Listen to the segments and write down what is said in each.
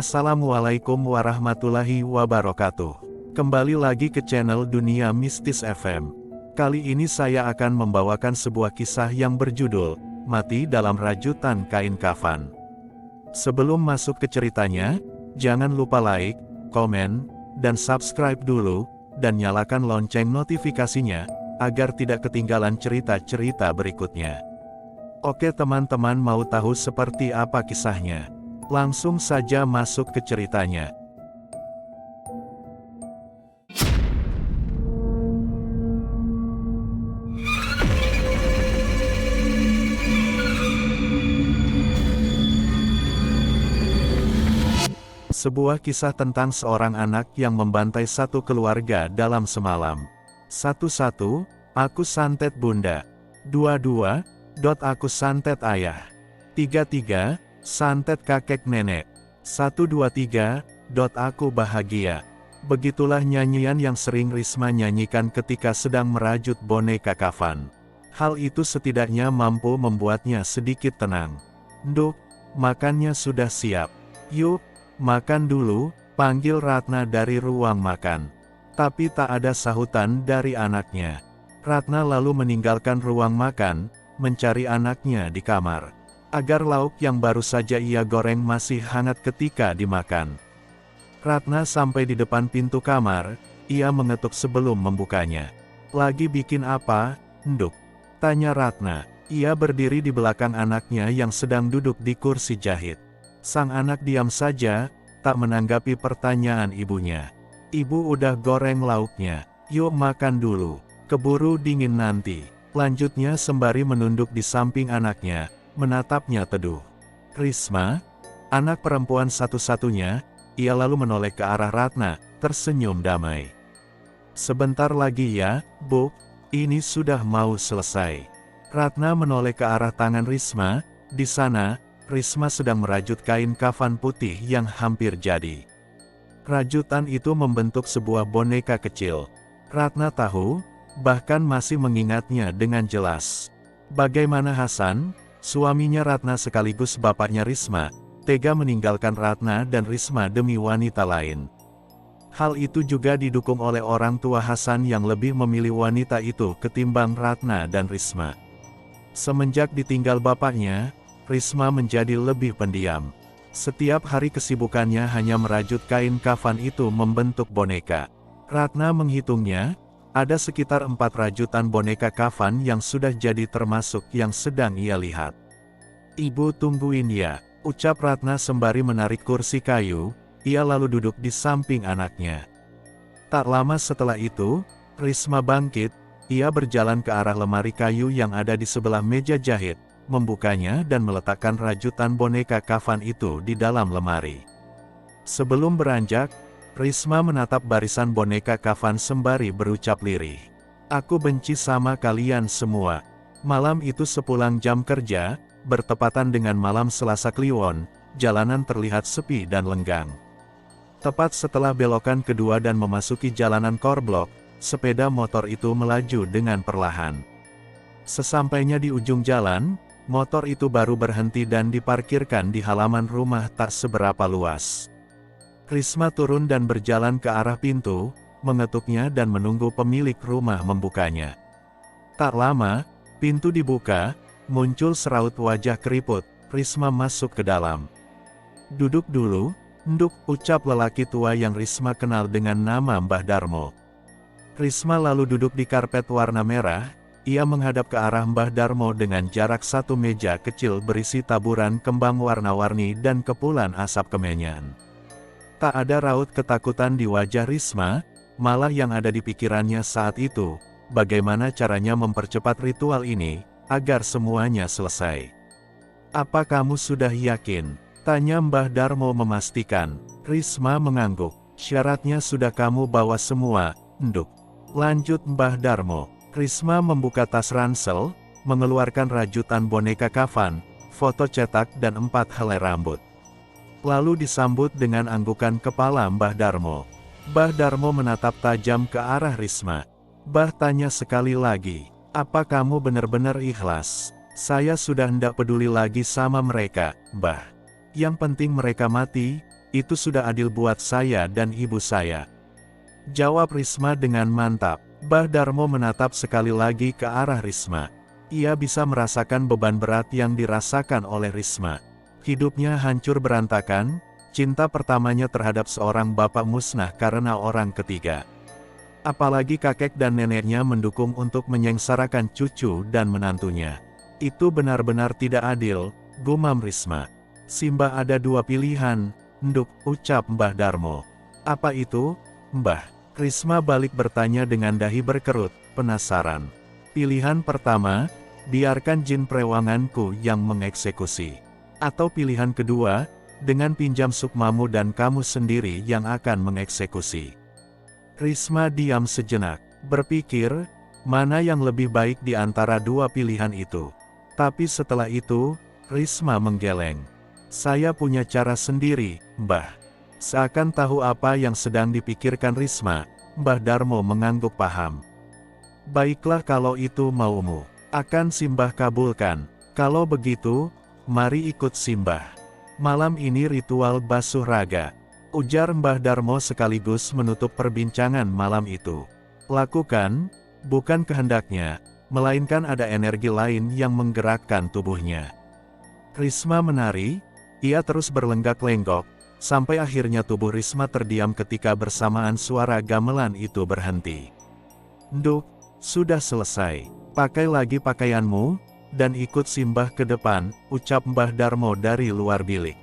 Assalamualaikum warahmatullahi wabarakatuh. Kembali lagi ke channel Dunia Mistis FM. Kali ini saya akan membawakan sebuah kisah yang berjudul Mati dalam Rajutan Kain Kafan. Sebelum masuk ke ceritanya, jangan lupa like, komen, dan subscribe dulu, dan nyalakan lonceng notifikasinya, agar tidak ketinggalan cerita-cerita berikutnya. Oke teman-teman, mau tahu seperti apa kisahnya? Langsung saja masuk ke ceritanya. Sebuah kisah tentang seorang anak yang membantai satu keluarga dalam semalam. 1. Aku santet bunda. 2. Aku santet ayah. 3. Santet kakek nenek. 1, 2, 3. Aku bahagia. Begitulah nyanyian yang sering Risma nyanyikan ketika sedang merajut boneka kafan. Hal itu setidaknya mampu membuatnya sedikit tenang. Nduk, makannya sudah siap. Yuk, makan dulu, panggil Ratna dari ruang makan. Tapi tak ada sahutan dari anaknya. Ratna lalu meninggalkan ruang makan, mencari anaknya di kamar. Agar lauk yang baru saja ia goreng masih hangat ketika dimakan. Ratna sampai di depan pintu kamar, ia mengetuk sebelum membukanya. Lagi bikin apa, Nduk? Tanya Ratna. Ia berdiri di belakang anaknya yang sedang duduk di kursi jahit. Sang anak diam saja, tak menanggapi pertanyaan ibunya. Ibu udah goreng lauknya, yuk makan dulu, keburu dingin nanti. Lanjutnya sembari menunduk di samping anaknya, menatapnya teduh. Risma, anak perempuan satu-satunya, ia lalu menoleh ke arah Ratna, tersenyum damai. Sebentar lagi ya, Bu, ini sudah mau selesai. Ratna menoleh ke arah tangan Risma, di sana, Risma sedang merajut kain kafan putih yang hampir jadi. Rajutan itu membentuk sebuah boneka kecil. Ratna tahu, bahkan masih mengingatnya dengan jelas. Bagaimana Hasan, suaminya Ratna sekaligus bapaknya Risma, tega meninggalkan Ratna dan Risma demi wanita lain. Hal itu juga didukung oleh orang tua Hasan yang lebih memilih wanita itu ketimbang Ratna dan Risma. Semenjak ditinggal bapaknya, Risma menjadi lebih pendiam. Setiap hari kesibukannya hanya merajut kain kafan itu membentuk boneka. Ratna menghitungnya, ada sekitar 4 rajutan boneka kafan yang sudah jadi termasuk yang sedang ia lihat. Ibu tungguin ya, ucap Ratna sembari menarik kursi kayu, ia lalu duduk di samping anaknya. Tak lama setelah itu, Risma bangkit, ia berjalan ke arah lemari kayu yang ada di sebelah meja jahit, membukanya dan meletakkan rajutan boneka kafan itu di dalam lemari. Sebelum beranjak, Risma menatap barisan boneka kafan sembari berucap lirih. Aku benci sama kalian semua. Malam itu sepulang jam kerja, bertepatan dengan malam Selasa Kliwon, jalanan terlihat sepi dan lenggang. Tepat setelah belokan kedua dan memasuki jalanan korblok, sepeda motor itu melaju dengan perlahan. Sesampainya di ujung jalan, motor itu baru berhenti dan diparkirkan di halaman rumah tak seberapa luas. Risma turun dan berjalan ke arah pintu, mengetuknya dan menunggu pemilik rumah membukanya. Tak lama, pintu dibuka, muncul seraut wajah keriput, Risma masuk ke dalam. Duduk dulu, Nduk, ucap lelaki tua yang Risma kenal dengan nama Mbah Darmo. Risma lalu duduk di karpet warna merah, ia menghadap ke arah Mbah Darmo dengan jarak 1 meja kecil berisi taburan kembang warna-warni dan kepulan asap kemenyan. Tak ada raut ketakutan di wajah Risma, malah yang ada di pikirannya saat itu, bagaimana caranya mempercepat ritual ini, agar semuanya selesai. Apa kamu sudah yakin? Tanya Mbah Darmo memastikan. Risma mengangguk. Syaratnya sudah kamu bawa semua, Nduk. Lanjut Mbah Darmo. Risma membuka tas ransel, mengeluarkan rajutan boneka kafan, foto cetak dan 4 helai rambut. Lalu disambut dengan anggukan kepala Mbah Darmo. Mbah Darmo menatap tajam ke arah Risma. Mbah tanya sekali lagi, apa kamu benar-benar ikhlas? Saya sudah hendak peduli lagi sama mereka, Mbah. Yang penting mereka mati, Itu sudah adil buat saya dan ibu saya. Jawab Risma dengan mantap. Mbah Darmo menatap sekali lagi ke arah Risma. Ia bisa merasakan beban berat yang dirasakan oleh Risma. Hidupnya hancur berantakan, cinta pertamanya terhadap seorang bapak musnah karena orang ketiga. Apalagi kakek dan neneknya mendukung untuk menyengsarakan cucu dan menantunya. Itu benar-benar tidak adil, gumam Risma. Simbah ada dua pilihan, Nduk, ucap Mbah Darmo. Apa itu, Mbah? Risma balik bertanya dengan dahi berkerut, penasaran. Pilihan pertama, biarkan jin perewanganku yang mengeksekusi. Atau pilihan kedua, dengan pinjam sukmamu dan kamu sendiri yang akan mengeksekusi. Risma diam sejenak, berpikir, mana yang lebih baik di antara dua pilihan itu. Tapi setelah itu, Risma menggeleng. Saya punya cara sendiri, Mbah. Seakan tahu apa yang sedang dipikirkan Risma, Mbah Darmo mengangguk paham. Baiklah kalau itu maumu, akan Simbah kabulkan. Kalau begitu, mari ikut Simbah. Malam ini ritual basuh raga, ujar Mbah Darmo sekaligus menutup perbincangan malam itu. Lakukan, bukan kehendaknya, melainkan ada energi lain yang menggerakkan tubuhnya. Risma menari. Ia terus berlenggak-lenggok, sampai akhirnya tubuh Risma terdiam ketika bersamaan suara gamelan itu berhenti. Nduk, sudah selesai. Pakai lagi pakaianmu, dan ikut Simbah ke depan, ucap Mbah Darmo dari luar bilik.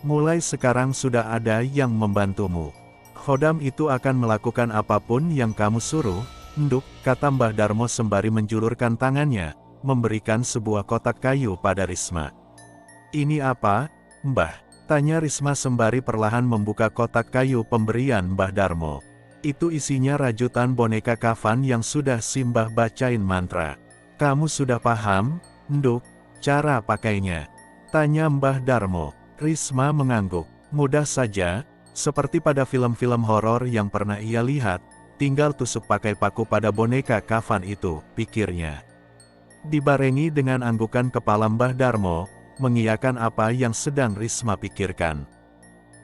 Mulai sekarang sudah ada yang membantumu. Khodam itu akan melakukan apapun yang kamu suruh, Nduk, kata Mbah Darmo sembari menjulurkan tangannya, memberikan sebuah kotak kayu pada Risma. Ini apa, Mbah? Tanya Risma sembari perlahan membuka kotak kayu pemberian Mbah Darmo. Itu isinya rajutan boneka kafan yang sudah Simbah bacain mantra. Kamu sudah paham, Nduk, cara pakainya? Tanya Mbah Darmo. Risma mengangguk. Mudah saja, seperti pada film-film horor yang pernah ia lihat, tinggal tusuk pakai paku pada boneka kafan itu, pikirnya. Dibarengi dengan anggukan kepala Mbah Darmo, mengiyakan apa yang sedang Risma pikirkan.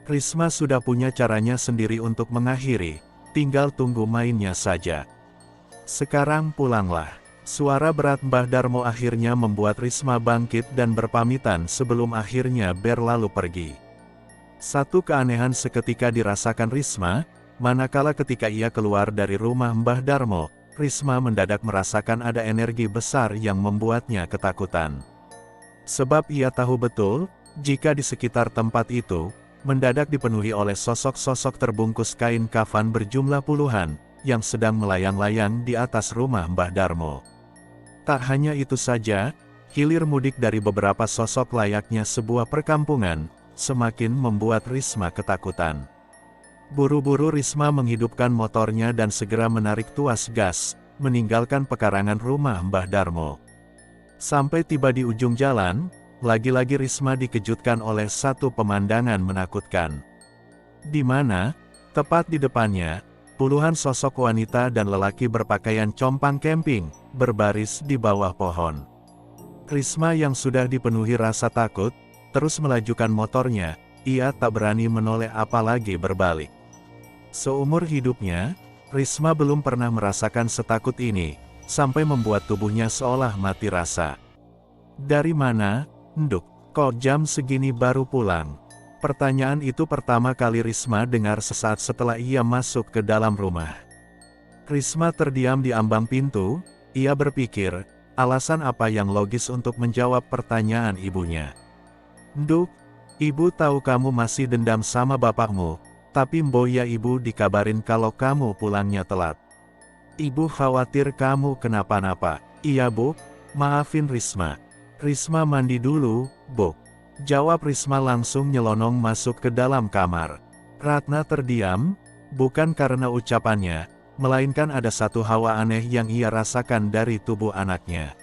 Risma sudah punya caranya sendiri untuk mengakhiri, tinggal tunggu mainnya saja. Sekarang pulanglah. Suara berat Mbah Darmo akhirnya membuat Risma bangkit dan berpamitan sebelum akhirnya berlalu pergi. Satu keanehan seketika dirasakan Risma, manakala ketika ia keluar dari rumah Mbah Darmo, Risma mendadak merasakan ada energi besar yang membuatnya ketakutan. Sebab ia tahu betul, jika di sekitar tempat itu, mendadak dipenuhi oleh sosok-sosok terbungkus kain kafan berjumlah puluhan, yang sedang melayang-layang di atas rumah Mbah Darmo. Tak hanya itu saja, hilir mudik dari beberapa sosok layaknya sebuah perkampungan, semakin membuat Risma ketakutan. Buru-buru Risma menghidupkan motornya dan segera menarik tuas gas, meninggalkan pekarangan rumah Mbah Darmo. Sampai tiba di ujung jalan, lagi-lagi Risma dikejutkan oleh satu pemandangan menakutkan. Di mana, tepat di depannya, puluhan sosok wanita dan lelaki berpakaian compang camping, berbaris di bawah pohon. Risma yang sudah dipenuhi rasa takut, terus melajukan motornya, ia tak berani menoleh apalagi berbalik. Seumur hidupnya, Risma belum pernah merasakan setakut ini, sampai membuat tubuhnya seolah mati rasa. Dari mana, Nduk? Kok jam segini baru pulang? Pertanyaan itu pertama kali Risma dengar sesaat setelah ia masuk ke dalam rumah. Risma terdiam di ambang pintu, ia berpikir, alasan apa yang logis untuk menjawab pertanyaan ibunya. Nduk, ibu tahu kamu masih dendam sama bapakmu, tapi mboya ibu dikabarin kalau kamu pulangnya telat. Ibu khawatir kamu kenapa-napa. Iya Bu, maafin Risma. Risma mandi dulu, Bu. Jawab Risma langsung nyelonong masuk ke dalam kamar. Ratna terdiam, bukan karena ucapannya, melainkan ada satu hawa aneh yang ia rasakan dari tubuh anaknya.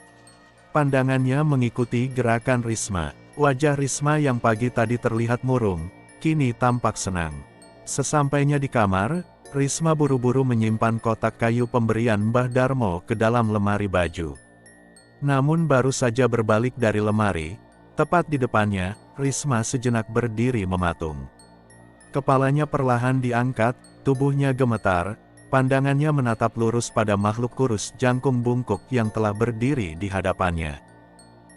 Pandangannya mengikuti gerakan Risma. Wajah Risma yang pagi tadi terlihat murung, kini tampak senang. Sesampainya di kamar, Risma buru-buru menyimpan kotak kayu pemberian Mbah Darmo ke dalam lemari baju. Namun baru saja berbalik dari lemari, tepat di depannya, Risma sejenak berdiri mematung. Kepalanya perlahan diangkat, tubuhnya gemetar, pandangannya menatap lurus pada makhluk kurus jangkung bungkuk yang telah berdiri di hadapannya.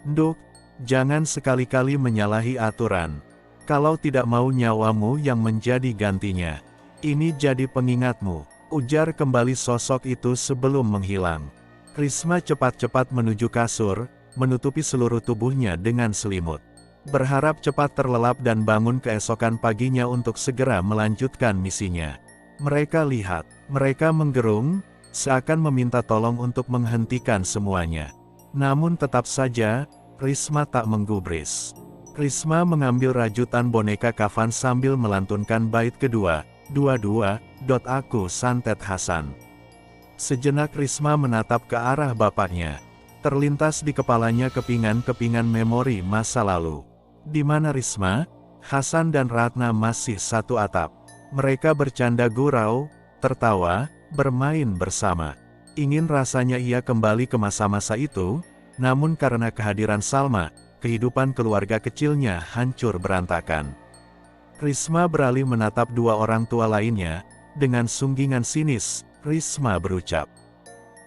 "Nduk, jangan sekali-kali menyalahi aturan. Kalau tidak mau nyawamu yang menjadi gantinya. Ini jadi pengingatmu," ujar kembali sosok itu sebelum menghilang. Risma cepat-cepat menuju kasur, menutupi seluruh tubuhnya dengan selimut. Berharap cepat terlelap dan bangun keesokan paginya untuk segera melanjutkan misinya. Mereka lihat, mereka menggerung, seakan meminta tolong untuk menghentikan semuanya. Namun tetap saja, Risma tak menggubris. Risma mengambil rajutan boneka kafan sambil melantunkan bait kedua, "Aku santet Hasan." Sejenak Risma menatap ke arah bapaknya. Terlintas di kepalanya kepingan-kepingan memori masa lalu. Di mana Risma, Hasan dan Ratna masih satu atap. Mereka bercanda gurau, tertawa, bermain bersama. Ingin rasanya ia kembali ke masa-masa itu, namun karena kehadiran Salma, kehidupan keluarga kecilnya hancur berantakan. Risma beralih menatap dua orang tua lainnya, dengan sunggingan sinis, Risma berucap,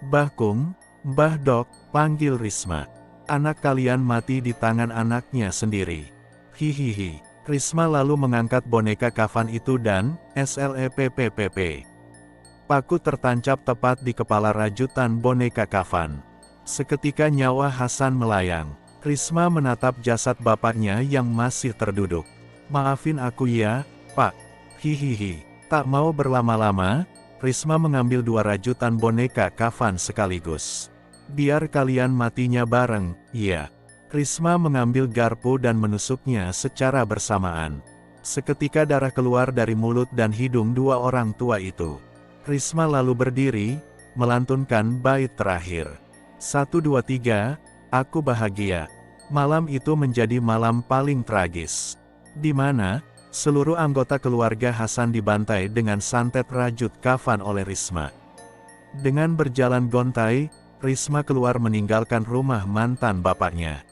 "Mbah Kung, Mbah Dok, panggil Risma. Anak kalian mati di tangan anaknya sendiri. Hihihi." Risma lalu mengangkat boneka kafan itu dan, slepppp. Paku tertancap tepat di kepala rajutan boneka kafan. Seketika nyawa Hasan melayang. Risma menatap jasad bapaknya yang masih terduduk. "Maafin aku ya, Pak." Hihihi. Tak mau berlama-lama, Risma mengambil dua rajutan boneka kafan sekaligus. "Biar kalian matinya bareng, ya." Risma mengambil garpu dan menusuknya secara bersamaan. Seketika darah keluar dari mulut dan hidung dua orang tua itu. Risma lalu berdiri, melantunkan bait terakhir. 1 2 3, aku bahagia. Malam itu menjadi malam paling tragis. Di mana seluruh anggota keluarga Hasan dibantai dengan santet rajut kafan oleh Risma. Dengan berjalan gontai, Risma keluar meninggalkan rumah mantan bapaknya.